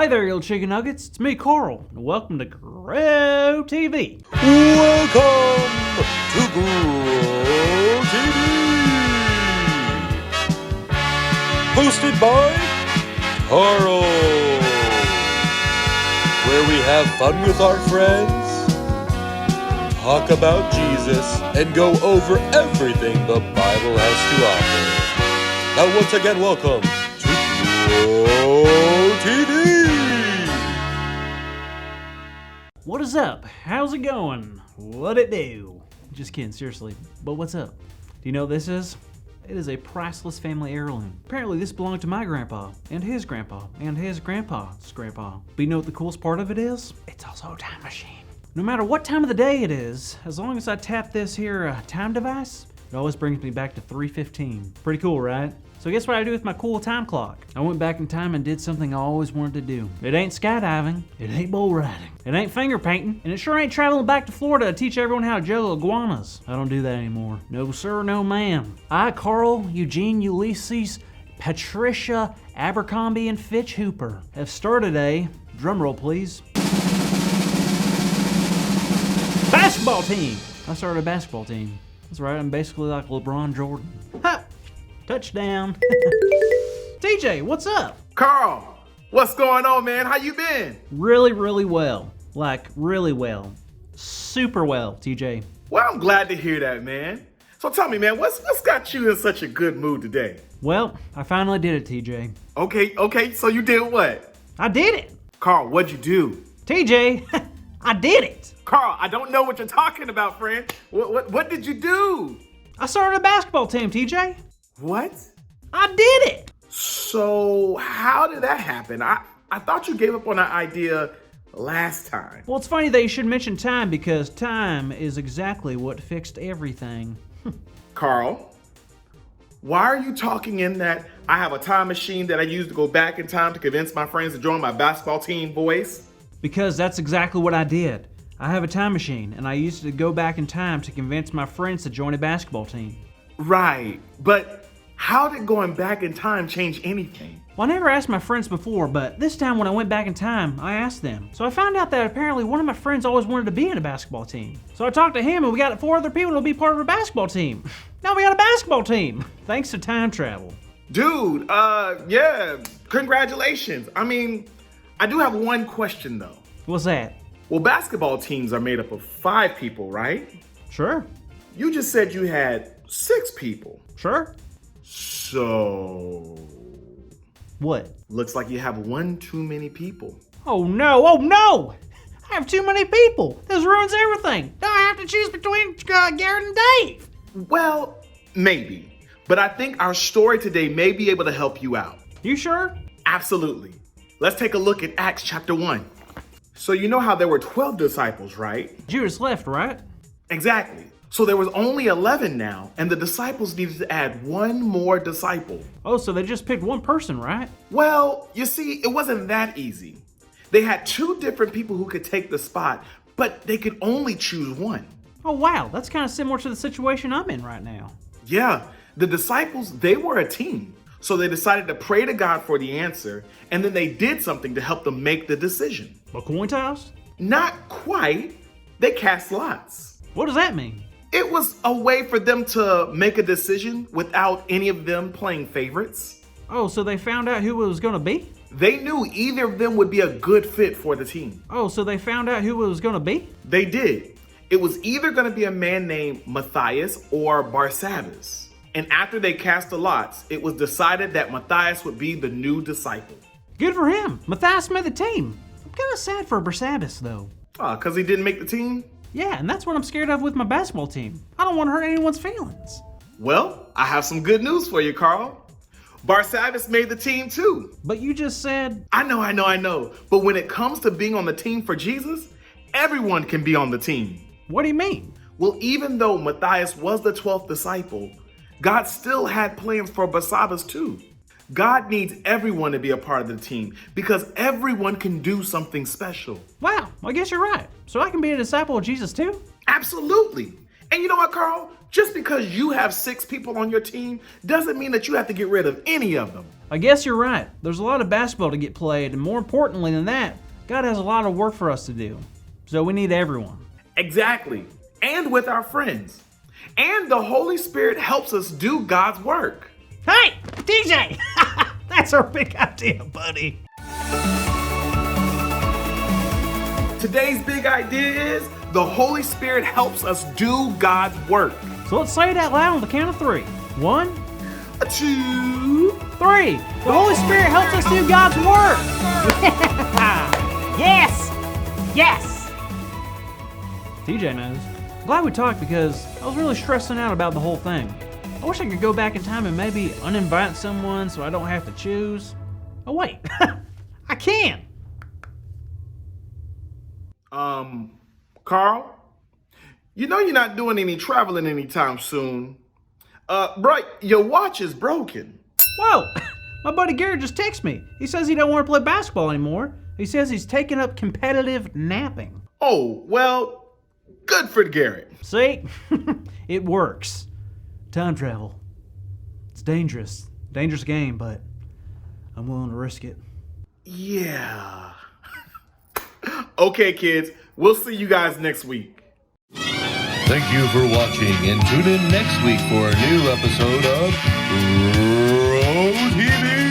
Hi there, you chicken nuggets. It's me, Carl, and welcome to Grow TV. Welcome to Grow TV. Hosted by Carl, where we have fun with our friends, talk about Jesus, and go over everything the Bible has to offer. Now once again, welcome to Grow TV. What is up? How's it going? What it do? Just kidding, seriously. But what's up? Do you know what this is? It is a priceless family heirloom. Apparently this belonged to my grandpa, and his grandpa, and his grandpa's grandpa. But you know what the coolest part of it is? It's also a time machine. No matter what time of the day it is, as long as I tap this here time device, it always brings me back to 3:15. Pretty cool, right? So guess what I do with my cool time clock? I went back in time and did something I always wanted to do. It ain't skydiving, it ain't bull riding, it ain't finger painting, and it sure ain't traveling back to Florida to teach everyone how to juggle iguanas. I don't do that anymore. No sir, no ma'am. I, Carl, Eugene, Ulysses, Patricia, Abercrombie, and Fitch Hooper have started a, drumroll please, basketball team. I started a basketball team. That's right, I'm basically like LeBron Jordan. Ha! Touchdown. TJ, what's up? Carl, what's going on, man? How you been? Really, really well. Like, really well. Super well, TJ. Well, I'm glad to hear that, man. So tell me, man, what's got you in such a good mood today? Well, I finally did it, TJ. Okay, so you did what? I did it. Carl, what'd you do? TJ, I did it. Carl, I don't know what you're talking about, friend. What did you do? I started a basketball team, TJ. What? I did it. So how did that happen? I thought you gave up on that idea last time. Well, it's funny that you should mention time because time is exactly what fixed everything. Carl, why are you talking in that I have a time machine that I use to go back in time to convince my friends to join my basketball team voice? Because that's exactly what I did. I have a time machine and I used it to go back in time to convince my friends to join a basketball team. Right, but how did going back in time change anything? Well, I never asked my friends before, but this time when I went back in time, I asked them. So I found out that apparently one of my friends always wanted to be in a basketball team. So I talked to him and we got 4 other people to be part of a basketball team. Now we got a basketball team, thanks to time travel. Dude, yeah, congratulations. I mean, I do have one question though. What's that? Well, basketball teams are made up of 5 people, right? Sure. You just said you had 6 people. Sure. So... What? Looks like you have one too many people. Oh no! I have too many people. This ruins everything. Now I have to choose between Garrett and Dave. Well, maybe. But I think our story today may be able to help you out. You sure? Absolutely. Let's take a look at Acts chapter 1. So you know how there were 12 disciples, right? Judas left, right? Exactly. So there was only 11 now, and the disciples needed to add one more disciple. Oh, so they just picked one person, right? Well, you see, it wasn't that easy. They had 2 different people who could take the spot, but they could only choose one. Oh wow, that's kind of similar to the situation I'm in right now. Yeah, the disciples, they were a team. So they decided to pray to God for the answer, and then they did something to help them make the decision. A coin toss? Not quite. They cast lots. What does that mean? It was a way for them to make a decision without any of them playing favorites. Oh, so they found out who it was going to be? They knew either of them would be a good fit for the team. Oh, so they found out who it was going to be? They did. It was either going to be a man named Matthias or Barsabbas. And after they cast the lots, it was decided that Matthias would be the new disciple. Good for him. Matthias made the team. I'm kind of sad for Barsabbas, though. Because he didn't make the team? Yeah, and that's what I'm scared of with my basketball team. I don't want to hurt anyone's feelings. Well, I have some good news for you, Carl. Barsabbas made the team too. But you just said... I know. But when it comes to being on the team for Jesus, everyone can be on the team. What do you mean? Well, even though Matthias was the 12th disciple, God still had plans for Barsabbas too. God needs everyone to be a part of the team because everyone can do something special. Wow, I guess you're right. So I can be a disciple of Jesus too? Absolutely. And you know what, Carl? Just because you have 6 people on your team doesn't mean that you have to get rid of any of them. I guess you're right. There's a lot of basketball to get played, and more importantly than that, God has a lot of work for us to do. So we need everyone. Exactly. And with our friends. And the Holy Spirit helps us do God's work. Hey, DJ! That's our big idea, buddy. Today's big idea is the Holy Spirit helps us do God's work. So let's say it out loud on the count of 3. 1, 2, 3. The Holy Spirit helps us do God's work. Yes! Yes! TJ knows. Glad we talked because I was really stressing out about the whole thing. I wish I could go back in time and maybe uninvite someone so I don't have to choose. Oh wait, I can. Carl, you know you're not doing any traveling anytime soon. Bro, your watch is broken. Whoa, my buddy Garrett just texted me. He says he don't want to play basketball anymore. He says he's taking up competitive napping. Oh, well, good for Garrett. See, it works. Time travel. It's dangerous. Dangerous game, but I'm willing to risk it. Yeah. Okay, kids, we'll see you guys next week. Thank you for watching, and tune in next week for a new episode of Pro TV.